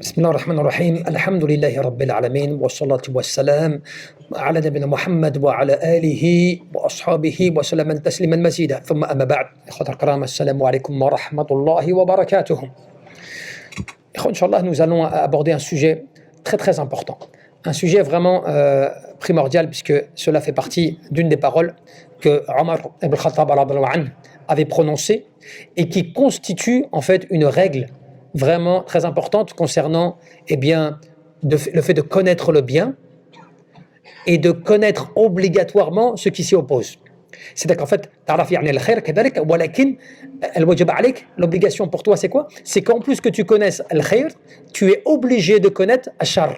بسم الله الرحمن الرحيم الحمد لله رب العالمين والصلاة والسلام على نبينا محمد وعلى آله وأصحابه وسلم تسليما مزيدا ثم أما بعد إخوة الكرام السلام عليكم ورحمة الله وبركاته. Inch'Allah, nous allons aborder un sujet très très important, un sujet vraiment primordial puisque cela fait partie d'une des paroles que Omar ibn Khattab avait prononcées et qui constitue en fait une règle vraiment très importante concernant le fait de connaître le bien et de connaître obligatoirement ce qui s'y oppose. C'est-à-dire qu'en fait, l'obligation pour toi c'est quoi? C'est qu'en plus que tu connaisses al khair, tu es obligé de connaître al shar.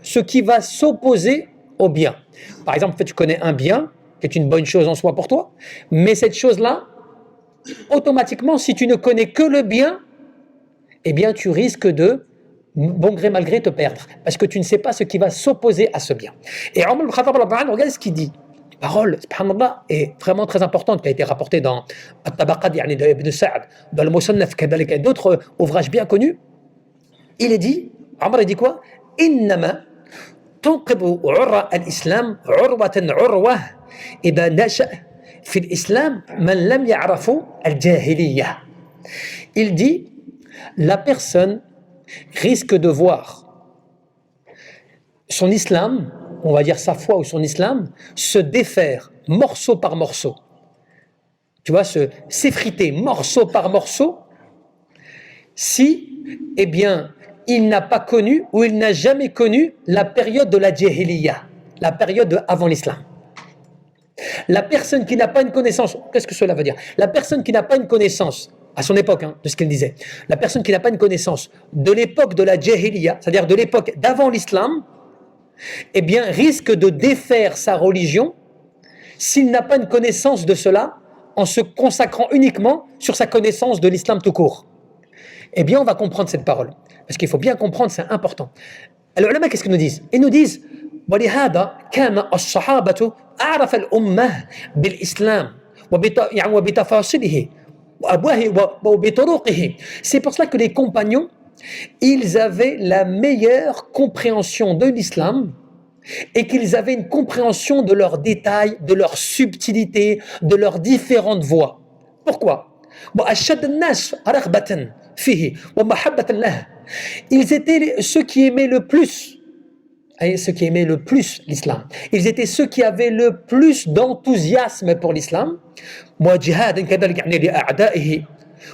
Ce qui va s'opposer au bien. Par exemple, en fait, tu connais un bien qui est une bonne chose en soi pour toi, mais cette chose-là, automatiquement, si tu ne connais que le bien, eh bien, tu risques de, bon gré mal gré, te perdre, parce que tu ne sais pas ce qui va s'opposer à ce bien. Et Omar ibn Khattab, regarde ce qu'il dit. Parole, subhanallah, est vraiment très importante, qui a été rapportée dans At-Tabaqat de Ibn Sa'd, dans le Musannaf, et d'autres ouvrages bien connus. Il est dit, Omar il dit quoi? Innama tunqibu urra al-islam urwatan urwah idha nasha fi l'islam man lam ya'rafu al-jahiliyyah. Il dit, la personne risque de voir son islam, on va dire sa foi ou son islam, se défaire morceau par morceau. Tu vois, s'effriter morceau par morceau, si, eh bien, il n'a pas connu ou il n'a jamais connu la période de la jahiliya, la période avant l'islam. La personne qui n'a pas une connaissance, qu'est-ce que cela veut dire? La personne qui n'a pas une connaissance, à son époque, de ce qu'il disait, la personne qui n'a pas une connaissance de l'époque de la jahiliya, c'est-à-dire de l'époque d'avant l'islam, eh bien, risque de défaire sa religion s'il n'a pas une connaissance de cela en se consacrant uniquement sur sa connaissance de l'islam tout court. Eh bien, on va comprendre cette parole. Parce qu'il faut bien comprendre, c'est important. Alors, les ulama, qu'est-ce qu'ils nous disent? Ils nous disent ولهذا كان الصحابة أعرف الأمة بالإسلام وبتفاصيله وبطرقه. C'est pour cela que les compagnons, ils avaient la meilleure compréhension de l'islam et qu'ils avaient une compréhension de leurs détails, de leurs subtilités, de leurs différentes voies. Pourquoi? وأشد الناس رغبة فيه ومحبة له. Ils étaient ceux qui aimaient le plus l'islam. Ils étaient ceux qui avaient le plus d'enthousiasme pour l'islam. وجهادا كذلك يعني لأعدائه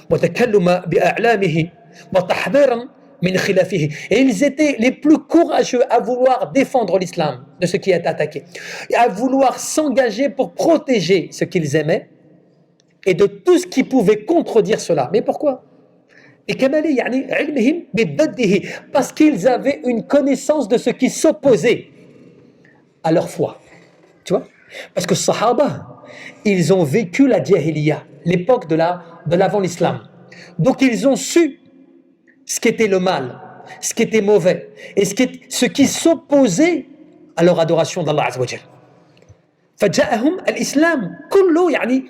وتكلم بأعلامه وتحذيرا من خلافه. Et ils étaient les plus courageux à vouloir défendre l'islam de ce qui est attaqué, et à vouloir s'engager pour protéger ce qu'ils aimaient et de tout ce qui pouvait contredire cela. Mais pourquoi? Parce qu'ils avaient une connaissance de ce qui s'opposait à leur foi. Tu vois? Parce que Sahaba, ils ont vécu la jahiliya, l'époque de l'avant l'islam. Donc ils ont su ce qu'était le mal, ce qui était mauvais, et ce qui s'opposait à leur adoration d'Allah Azza wa Jal. فجاءهم الإسلام كله يعني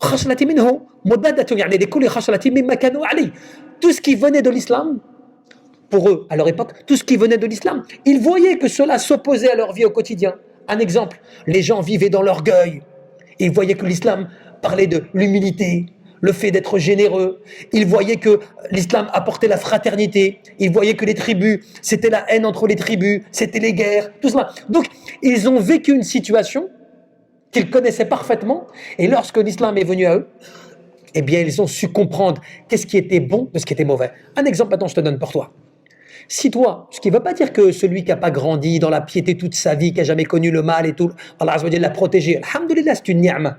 خصلة منه مضادة يعني لكل خصلة مما كانوا عليه. Tout ce qui venait de l'islam, pour eux, à leur époque, tout ce qui venait de l'islam, ils voyaient que cela s'opposait à leur vie au quotidien. Un exemple, les gens vivaient dans l'orgueil. Ils voyaient que l'islam parlait de l'humilité, le fait d'être généreux. Ils voyaient que l'islam apportait la fraternité. Ils voyaient que les tribus, c'était la haine entre les tribus, c'était les guerres, tout cela. Donc, ils ont vécu une situation qu'ils connaissaient parfaitement, et lorsque l'islam est venu à eux, eh bien, ils ont su comprendre qu'est-ce qui était bon de ce qui était mauvais. Un exemple maintenant, je te donne pour toi. Si toi, ce qui ne veut pas dire que celui qui n'a pas grandi dans la piété toute sa vie, qui n'a jamais connu le mal et tout, Allah Azza wa Jalla l'a protégé, alhamdulillah, c'est une ni'ma.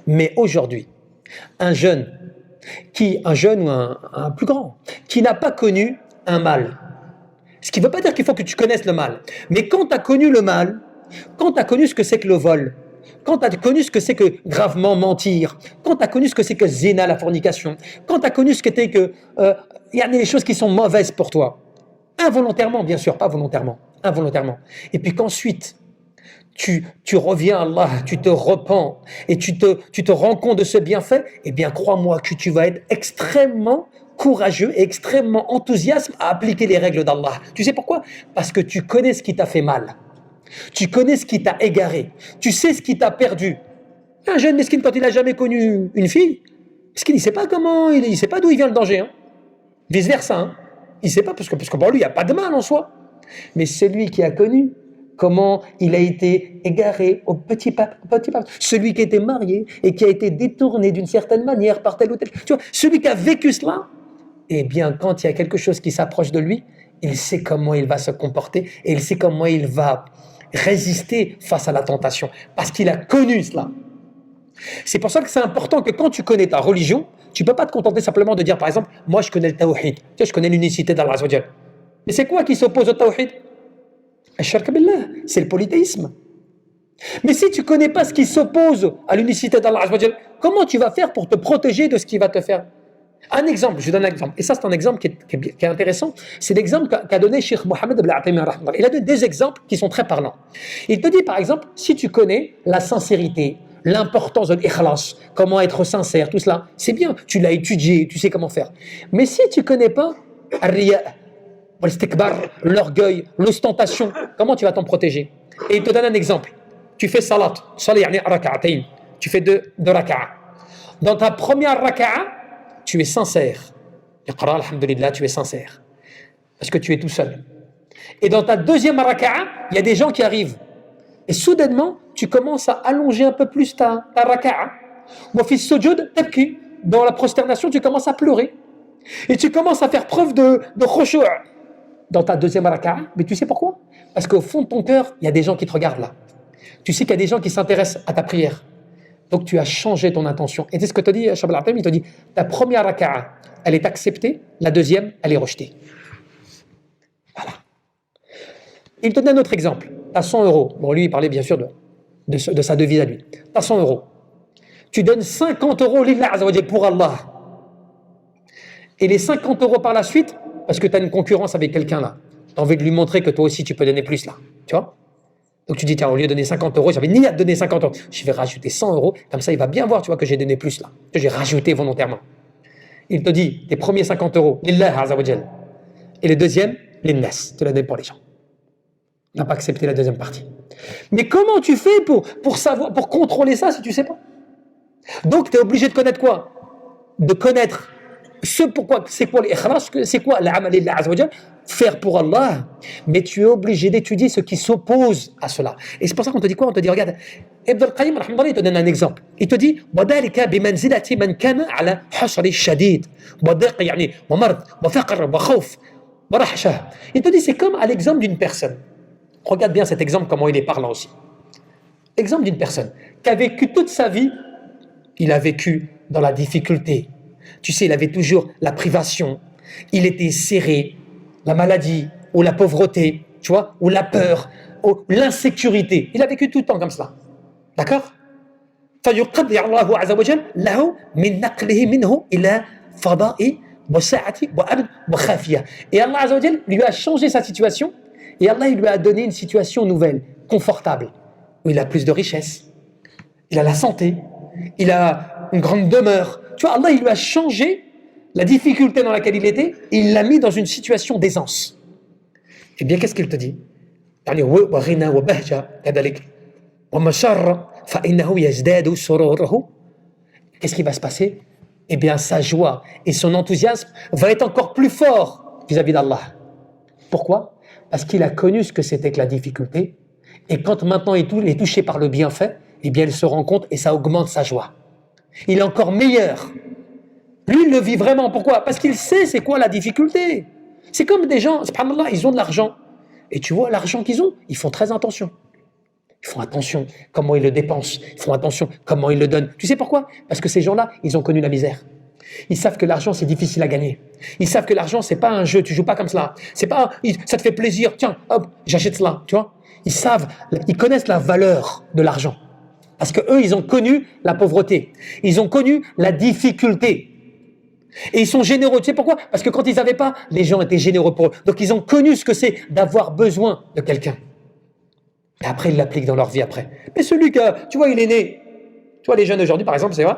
Mais aujourd'hui, un jeune ou un plus grand, qui n'a pas connu un mal, ce qui ne veut pas dire qu'il faut que tu connaisses le mal, mais quand tu as connu le mal, quand tu as connu ce que c'est que le vol, quand tu as connu ce que c'est que gravement mentir, quand tu as connu ce que c'est que zina, la fornication, quand tu as connu ce que c'était que il y a des choses qui sont mauvaises pour toi, involontairement bien sûr, pas volontairement, involontairement, et puis qu'ensuite tu reviens à Allah, tu te repens et tu te rends compte de ce bienfait, eh bien crois-moi que tu vas être extrêmement courageux et extrêmement enthousiaste à appliquer les règles d'Allah. Tu sais pourquoi? Parce que tu connais ce qui t'a fait mal. Tu connais ce qui t'a égaré. Tu sais ce qui t'a perdu. Un jeune mesquine, quand il n'a jamais connu une fille, mesquine, il ne sait pas comment, il ne sait pas d'où il vient le danger. Hein. Vice versa. Hein. Il ne sait pas, parce que pour lui, il n'y a pas de mal en soi. Mais celui qui a connu comment il a été égaré au petit pas, celui qui a été marié et qui a été détourné d'une certaine manière par tel ou tel, tu vois, celui qui a vécu cela, eh bien, quand il y a quelque chose qui s'approche de lui, il sait comment il va se comporter et il sait comment il va résister face à la tentation, parce qu'il a connu cela. C'est pour ça que c'est important que quand tu connais ta religion, tu ne peux pas te contenter simplement de dire, par exemple, moi je connais le tawhid, tu sais, je connais l'unicité d'Allah Azza wa Jal. Mais c'est quoi qui s'oppose au tawhid? Ash-shirk billah, c'est le polythéisme. Mais si tu ne connais pas ce qui s'oppose à l'unicité d'Allah Azza wa Jal, comment tu vas faire pour te protéger de ce qui va te faire? Un exemple, je donne un exemple, et ça c'est un exemple qui est intéressant, c'est l'exemple qu'a donné Cheikh Mohammed ibn Uthaymin. Il a donné des exemples qui sont très parlants. Il te dit par exemple, si tu connais la sincérité, l'importance de l'ikhlas, comment être sincère, tout cela, c'est bien, tu l'as étudié, tu sais comment faire. Mais si tu ne connais pas al-riya, l'orgueil, l'ostentation, comment tu vas t'en protéger? Et il te donne un exemple. Tu fais salat, tu fais deux raka'a. Dans ta première raka'a, tu es sincère. Iqra, alhamdulillah, tu es sincère. Parce que tu es tout seul. Et dans ta deuxième raka'a, il y a des gens qui arrivent. Et soudainement, tu commences à allonger un peu plus ta raka'a. Dans la prosternation, tu commences à pleurer. Et tu commences à faire preuve de khushu' dans ta deuxième raka'a. Mais tu sais pourquoi? Parce qu'au fond de ton cœur, il y a des gens qui te regardent là. Tu sais qu'il y a des gens qui s'intéressent à ta prière. Donc tu as changé ton intention. Et c'est ce que te dit Shab al-Atem, il te dit, ta première raka'a, elle est acceptée, la deuxième, elle est rejetée. Voilà. Il te donne un autre exemple. Tu as 100 euros. Bon, lui, il parlait bien sûr de sa devise à lui. Tu as 100 euros. Tu donnes 50 euros lillah azza wa jal pour Allah. Et les 50 euros par la suite, parce que tu as une concurrence avec quelqu'un là, tu as envie de lui montrer que toi aussi tu peux donner plus là. Tu vois? Donc tu dis, tiens, au lieu de donner 50 euros, j'avais ni à donner 50 euros, je vais rajouter 100 euros, comme ça il va bien voir, tu vois, que j'ai donné plus là, que j'ai rajouté volontairement. Il te dit, tes premiers 50 euros, lillah azza wa jal. Et le deuxième, linnas, tu l'as donné pour les gens. Tu n'as pas accepté la deuxième partie. Mais comment tu fais pour savoir, pour contrôler ça si tu ne sais pas? Donc tu es obligé de connaître quoi? De connaître ce pourquoi, c'est quoi l'ikhlas, c'est quoi l'amal lillah azza wa jal, faire pour Allah, mais tu es obligé d'étudier ce qui s'oppose à cela. Et c'est pour ça qu'on te dit quoi? On te dit, regarde, Ibn al-Qayyim, il te donne un exemple. Il te dit, وَذَلِكَ بِمَنْزِلَةِ مَنْ كَانَ عَلَى حَشْرِ الشَّدِيد وَضِيقِ يعني وَمَرْض وَفَقْر وَخَوْف وَرَحْشَةٍ. Il te dit, c'est comme à l'exemple d'une personne. Regarde bien cet exemple, comment il est parlant aussi. Exemple d'une personne qui a vécu toute sa vie, il a vécu dans la difficulté. Tu sais, il avait toujours la privation, il était serré, la maladie, ou la pauvreté, tu vois, ou la peur, ou l'insécurité. Il a vécu tout le temps comme cela. D'accord? فيقدر الله عز وجل له من نقله منه إلى فضاء وسعة وأمن وخافية. Et Allah عز وجل lui a changé sa situation, et Allah il lui a donné une situation nouvelle, confortable, où il a plus de richesse, il a la santé, il a une grande demeure. Tu vois, Allah il lui a changé la difficulté dans laquelle il était, il l'a mis dans une situation d'aisance. Eh bien, qu'est-ce qu'il te dit? Qu'est-ce qui va se passer? Eh bien, sa joie et son enthousiasme va être encore plus fort vis-à-vis d'Allah. Pourquoi? Parce qu'il a connu ce que c'était que la difficulté, et quand maintenant il est touché par le bienfait, eh bien, il se rend compte et ça augmente sa joie. Il est encore meilleur. Lui, il le vit vraiment. Pourquoi? Parce qu'il sait c'est quoi la difficulté. C'est comme des gens, subhanallah, ils ont de l'argent. Et tu vois, l'argent qu'ils ont, ils font très attention. Ils font attention comment ils le dépensent. Ils font attention comment ils le donnent. Tu sais pourquoi? Parce que ces gens-là, ils ont connu la misère. Ils savent que l'argent, c'est difficile à gagner. Ils savent que l'argent, c'est pas un jeu. Tu joues pas comme cela. C'est pas, ça te fait plaisir. Tiens, hop, j'achète cela. Tu vois? Ils savent, ils connaissent la valeur de l'argent. Parce que eux, ils ont connu la pauvreté. Ils ont connu la difficulté. Et ils sont généreux. Tu sais pourquoi? Parce que quand ils n'avaient pas, les gens étaient généreux pour eux. Donc ils ont connu ce que c'est d'avoir besoin de quelqu'un. Et après, ils l'appliquent dans leur vie après. Mais celui que, tu vois, il est né. Tu vois, les jeunes aujourd'hui, par exemple, c'est vrai?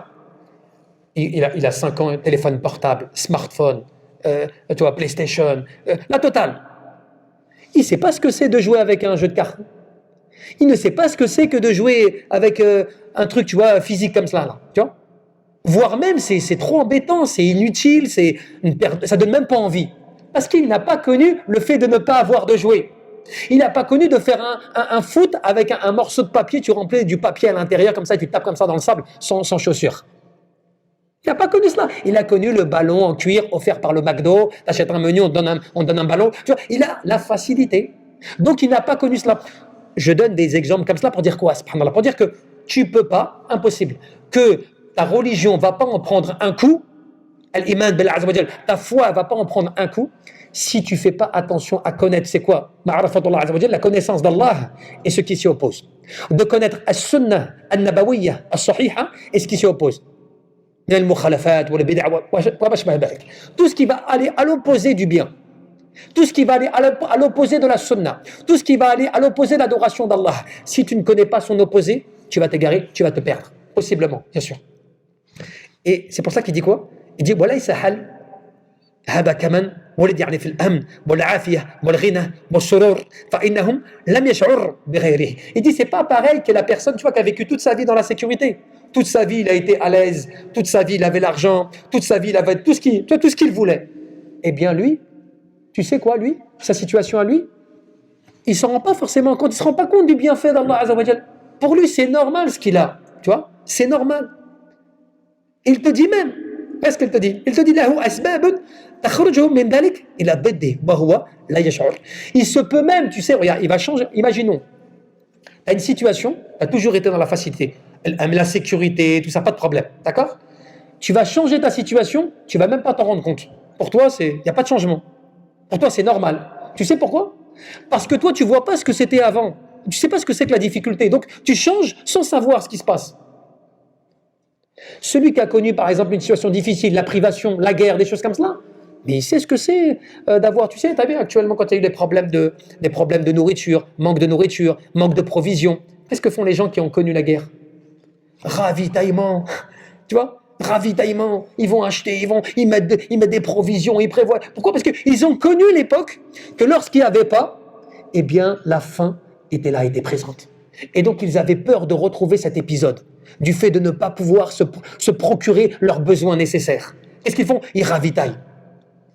Il a 5 ans, téléphone portable, smartphone, tu vois, PlayStation, la totale. Il ne sait pas ce que c'est de jouer avec un jeu de cartes. Il ne sait pas ce que c'est que de jouer avec un truc, tu vois, physique comme cela, là, tu vois. Voire même, c'est trop embêtant, c'est inutile, ça donne même pas envie. Parce qu'il n'a pas connu le fait de ne pas avoir de jouer. Il n'a pas connu de faire un foot avec un morceau de papier, tu remplis du papier à l'intérieur, comme ça, tu tapes comme ça dans le sable, sans chaussures. Il n'a pas connu cela. Il a connu le ballon en cuir offert par le McDo. Tu achètes un menu, on te donne un ballon. Tu vois, il a la facilité. Donc, il n'a pas connu cela. Je donne des exemples comme cela pour dire quoi? Pour dire que tu ne peux pas, impossible, que ta religion ne va pas en prendre un coup, ta foi ne va pas en prendre un coup, si tu ne fais pas attention à connaître, c'est quoi? La connaissance d'Allah et ce qui s'y oppose. De connaître as-sunnah, al-nabawiyya, as-sahiha et ce qui s'y oppose. Tout ce qui va aller à l'opposé du bien, tout ce qui va aller à l'opposé de la sunna, tout ce qui va aller à l'opposé de l'adoration d'Allah. Si tu ne connais pas son opposé, tu vas t'égarer, tu vas te perdre, possiblement, bien sûr. Et c'est pour ça qu'il dit quoi? Il dit voilà, il s'ahal هذا كمان ولد يعني في الأمن والعافية والغنى والسرور فإنهم لم يشعر بغيره. Il dit c'est pas pareil que la personne, tu vois, qui a vécu toute sa vie dans la sécurité. Toute sa vie, il a été à l'aise. Toute sa vie, il avait l'argent. Toute sa vie, il avait tout ce qu'il voulait. Eh bien, lui, tu sais quoi, lui, sa situation à lui, il s'en rend pas forcément compte. Il se rend pas compte du bienfait d'Allah Azza wa Jal. Pour lui, c'est normal ce qu'il a. Tu vois, c'est normal. Il te dit même, qu'est-ce qu'il te dit? Il te dit lahu asbabun takhrujuhu min dhalik ila diddi wa huwa la yash'ur. Il se peut même, tu sais, regarde, il va changer. Imaginons, tu as une situation, tu as toujours été dans la facilité, la sécurité, tout ça, pas de problème, d'accord? Tu vas changer ta situation, tu vas même pas t'en rendre compte. Pour toi, il n'y a pas de changement. Pour toi, c'est normal. Tu sais pourquoi? Parce que toi, tu vois pas ce que c'était avant. Tu sais pas ce que c'est que la difficulté. Donc, tu changes sans savoir ce qui se passe. Celui qui a connu, par exemple, une situation difficile, la privation, la guerre, des choses comme cela, mais il sait ce que c'est d'avoir, tu sais, tu as vu actuellement quand il y a eu des problèmes de nourriture, manque de provisions. Qu'est-ce que font les gens qui ont connu la guerre? Ravitaillement, tu vois, ravitaillement. Ils vont acheter, ils mettent des provisions, ils prévoient. Pourquoi? Parce qu'ils ont connu l'époque que lorsqu'il n'y avait pas, eh bien, la faim était là, était présente. Et donc, ils avaient peur de retrouver cet épisode, du fait de ne pas pouvoir se procurer leurs besoins nécessaires. Qu'est-ce qu'ils font? Ils ravitaillent.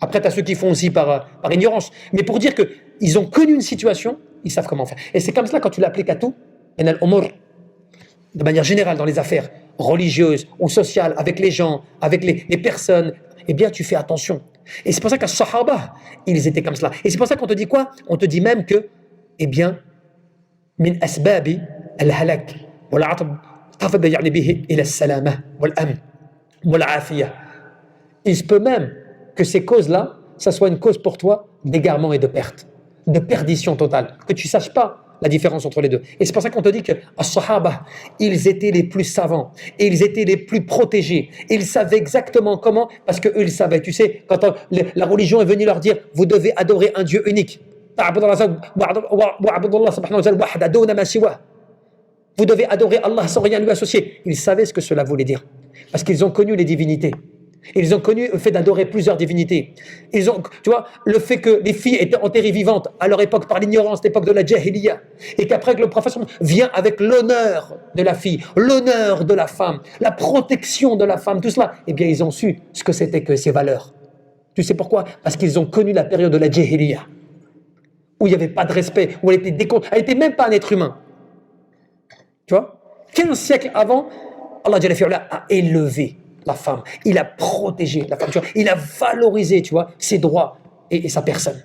Après, tu as ceux qui font aussi par ignorance. Mais pour dire qu'ils ont connu une situation, ils savent comment faire. Et c'est comme cela quand tu l'appliques à tout, de manière générale dans les affaires religieuses ou sociales, avec les gens, avec les personnes, eh bien, tu fais attention. Et c'est pour ça qu'à Sahaba, ils étaient comme cela. Et c'est pour ça qu'on te dit quoi? On te dit même que, eh bien, min asbabi al-halak wal-'atab tafadda yani bihi ila as-salama wal-amn wal-'afiyah. Il se peut même que ces causes-là, ça soit une cause pour toi d'égarement et de perte, de perdition totale, que tu ne saches pas la différence entre les deux. Et c'est pour ça qu'on te dit que as-Sahaba, ils étaient les plus savants, et ils étaient les plus protégés, et ils savaient exactement comment, parce qu'eux, ils savaient, tu sais, quand la religion est venue leur dire, vous devez adorer un Dieu unique, vous devez adorer Allah sans rien lui associer. Ils savaient ce que cela voulait dire, parce qu'ils ont connu les divinités. Ils ont connu le fait d'adorer plusieurs divinités. Ils ont, tu vois, le fait que les filles étaient enterrées vivantes à leur époque par l'ignorance, l'époque de la Jahiliya, et qu'après que le prophète vient avec l'honneur de la fille, l'honneur de la femme, la protection de la femme, tout cela, eh bien ils ont su ce que c'était que ces valeurs. Tu sais pourquoi? Parce qu'ils ont connu la période de la Jahiliya, où il n'y avait pas de respect, où elle n'était même pas un être humain. Tu vois, 15 siècles avant, Allah a élevé la femme, il a protégé la femme, tu vois, il a valorisé, tu vois, ses droits et sa personne.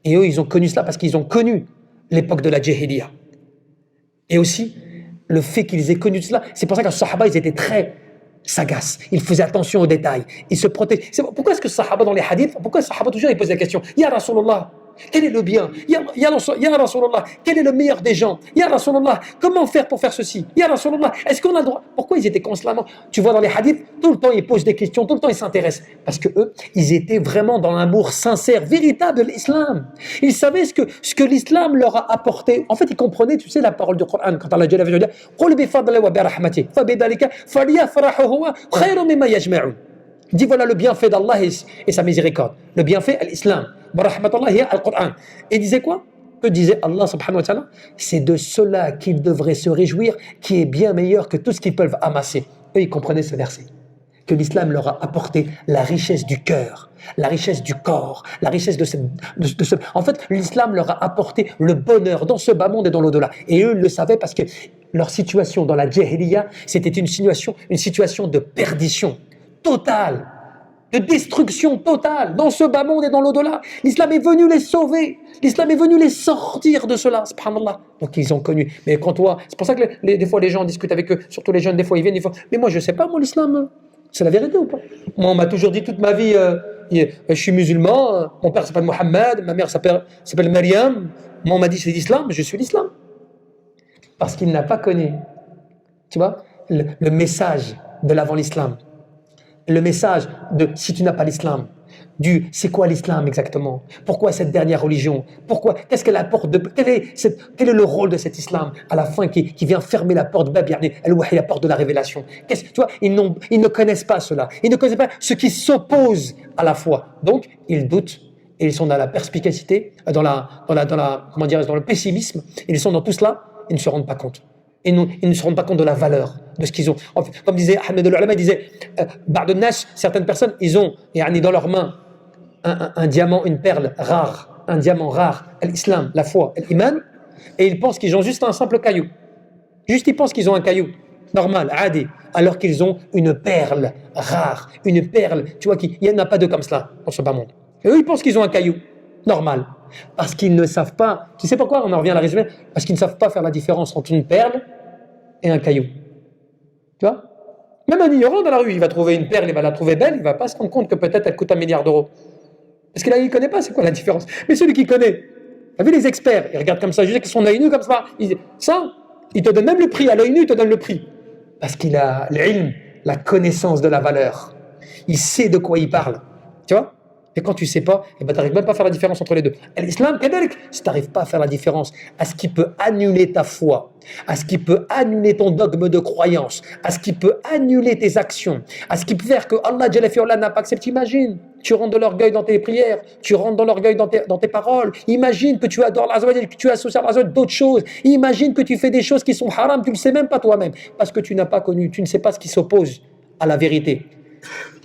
Et eux, ils ont connu cela parce qu'ils ont connu l'époque de la Jahiliya. Et aussi, le fait qu'ils aient connu cela, c'est pour ça que les Sahaba, ils étaient très sagaces, ils faisaient attention aux détails, ils se protégeaient. Pourquoi est-ce que les Sahaba dans les hadiths, pourquoi les Sahaba toujours ils posent la question, Ya Rasulallah, Quel est le bien? Ya Rasulallah, quel est le meilleur des gens? Ya Rasulallah, comment faire pour faire ceci? Ya Rasulallah, est-ce qu'on a le droit? Pourquoi ils étaient constamment? Tu vois dans les hadiths, tout le temps ils posent des questions, tout le temps ils s'intéressent. Parce que eux, ils étaient vraiment dans l'amour sincère, véritable de l'islam. Ils savaient ce que l'islam leur a apporté. En fait, ils comprenaient, tu sais, la parole du Coran. Quand Allah Jalla dit, قُلْ بِفَضْلِ وَبِرَحْمَتِهِ فَبِذَلِكَ فَلْيَفْرَحُوا هُوَ خَيْرٌ مِمَّا يَجْمَعُونَ. Dis voilà le bienfait d'Allah et sa miséricorde. Le bienfait, l'islam. Barahmatullah, il y a le Coran. Et il disait quoi? Que disait Allah subhanahu wa ta'ala? C'est de cela qu'ils devraient se réjouir, qui est bien meilleur que tout ce qu'ils peuvent amasser. Eux, ils comprenaient ce verset. Que l'islam leur a apporté la richesse du cœur, la richesse du corps, la richesse de ce... En fait, l'islam leur a apporté le bonheur dans ce bas monde et dans l'au-delà. Et eux, ils le savaient parce que leur situation dans la jahiliya, c'était une situation de perdition totale, de destruction totale dans ce bas monde et dans l'au-delà. L'islam est venu les sauver, l'islam est venu les sortir de cela, subhanallah. Donc ils ont connu. Mais quand toi, c'est pour ça que des fois les gens discutent avec eux, surtout les jeunes, des fois ils viennent, ils font, mais moi je sais pas, moi l'islam, c'est la vérité ou pas? Moi on m'a toujours dit toute ma vie, je suis musulman, mon père s'appelle Mohammed, ma mère s'appelle Maryam, moi on m'a dit c'est l'islam, je suis l'islam. Parce qu'il n'a pas connu, tu vois, le message de l'avant l'islam. Le message de si tu n'as pas l'islam, du c'est quoi l'islam exactement? Pourquoi cette dernière religion? Pourquoi? Qu'est-ce qu'elle apporte? Quel est le rôle de cet islam à la fin qui vient fermer la porte, la porte de la révélation? Tu vois, ils ne connaissent pas cela. Ils ne connaissent pas ce qui s'oppose à la foi. Donc, ils doutent et ils sont dans la perspicacité, dans le pessimisme. Ils sont dans tout cela, ils ne se rendent pas compte. Ils ne se rendent pas compte de la valeur de ce qu'ils ont. En fait, comme disait Ahmed al-Ulama, il disait, certaines personnes, ils ont dans leurs mains un diamant, une perle rare, un diamant rare, l'islam, la foi, l'iman, et ils pensent qu'ils ont juste un simple caillou. Juste, ils pensent qu'ils ont un caillou normal, adi, alors qu'ils ont une perle rare, une perle, tu vois, il n'y en a pas deux comme cela dans ce bas monde. Et eux, ils pensent qu'ils ont un caillou normal, parce qu'ils ne savent pas, tu sais pourquoi on en revient à la résumé? Parce qu'ils ne savent pas faire la différence entre une perle et un caillou. Tu vois? Même un ignorant dans la rue, il va trouver une perle, il va la trouver belle, il ne va pas se rendre compte que peut-être elle coûte 1 milliard d'euros. Parce qu'il ne connaît pas c'est quoi la différence. Mais celui qui connaît, tu as vu les experts, ils regardent comme ça, juste avec son œil nu comme ça, il te donne même le prix, à l'œil nu, il te donne le prix. Parce qu'il a l'ilm, la connaissance de la valeur. Il sait de quoi il parle. Tu vois? Et quand tu ne sais pas, tu n'arrives même pas à faire la différence entre les deux. Et l'islam, si tu n'arrives pas à faire la différence à ce qui peut annuler ta foi, à ce qui peut annuler ton dogme de croyance, à ce qui peut annuler tes actions, à ce qui peut faire que Allah Jalla fi'ala n'a pas accepté, imagine, tu rentres de l'orgueil dans tes prières, tu rentres dans l'orgueil dans tes paroles, imagine que tu adores Allah, que tu associes à Allah d'autres choses, imagine que tu fais des choses qui sont haram, tu ne le sais même pas toi-même, parce que tu n'as pas connu, tu ne sais pas ce qui s'oppose à la vérité.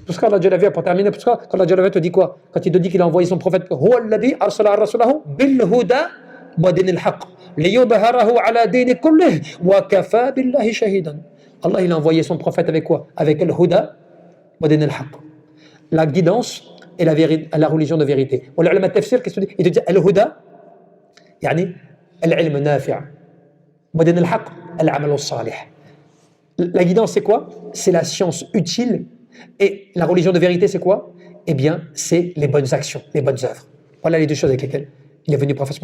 Parce qu'Allah Jalla fi'ala, pour terminer, parce qu'Allah Jalla fi'ala te dit quoi? Quand il te dit qu'il a envoyé son prophète, Huwa alladhi arsala rasulahu bil huda wa dinil haqq liyudhhirahu ala dini kullih wa kafa billahi shahidan. Allah il a envoyé son prophète avec quoi? Avec le huda wa dinil haqq. La guidance et la religion de vérité. Ou l'ulama tafsir, qu'est-ce que tu dis? Il te dit al huda, yani al-ilm nafi'. Wa dinil haqq, al-amal salih. La guidance c'est quoi? C'est la science utile. Et la religion de vérité, c'est quoi? Eh bien, c'est les bonnes actions, les bonnes œuvres. Voilà les deux choses avec lesquelles il est venu prophète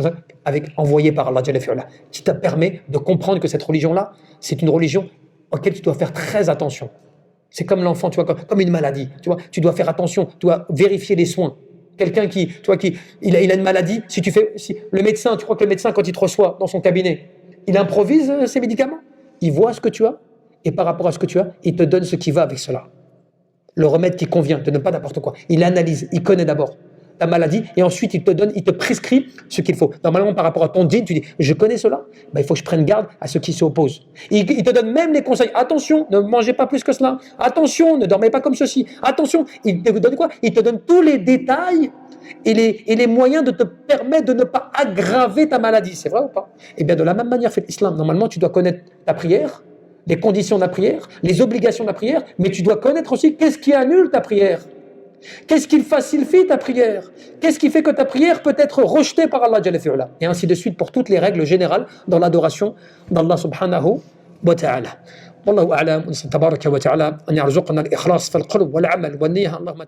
envoyé par Allah Jalla fi'ala, qui te permet de comprendre que cette religion-là, c'est une religion auquel tu dois faire très attention. C'est comme l'enfant, tu vois, comme une maladie. Tu vois, tu dois faire attention, tu dois vérifier les soins. Quelqu'un il a une maladie, le médecin, tu crois que le médecin, quand il te reçoit dans son cabinet, il improvise ses médicaments, il voit ce que tu as, et par rapport à ce que tu as, il te donne ce qui va avec cela. Le remède qui convient, te donne pas n'importe quoi. Il analyse, il connaît d'abord ta maladie et ensuite il te prescrit ce qu'il faut. Normalement, par rapport à ton djinn, tu dis, je connais cela, il faut que je prenne garde à ce qui s'oppose. Il te donne même les conseils. Attention, ne mangez pas plus que cela. Attention, ne dormez pas comme ceci. Attention, il te donne quoi? Il te donne tous les détails et les moyens de te permettre de ne pas aggraver ta maladie. C'est vrai ou pas? Eh bien, de la même manière fait l'islam. Normalement, tu dois connaître ta prière, les conditions de la prière, les obligations de la prière, mais tu dois connaître aussi qu'est-ce qui annule ta prière. Qu'est-ce qui facilite ta prière? Qu'est-ce qui fait que ta prière peut être rejetée par Allah Jalla fi'ala? Et ainsi de suite pour toutes les règles générales dans l'adoration d'Allah subhanahu wa ta'ala. Wallahu a'lam, tabaraka wa ta'ala, an yarzuqna al-ikhlas fil qulub wal amal wan niyyah. Allahumma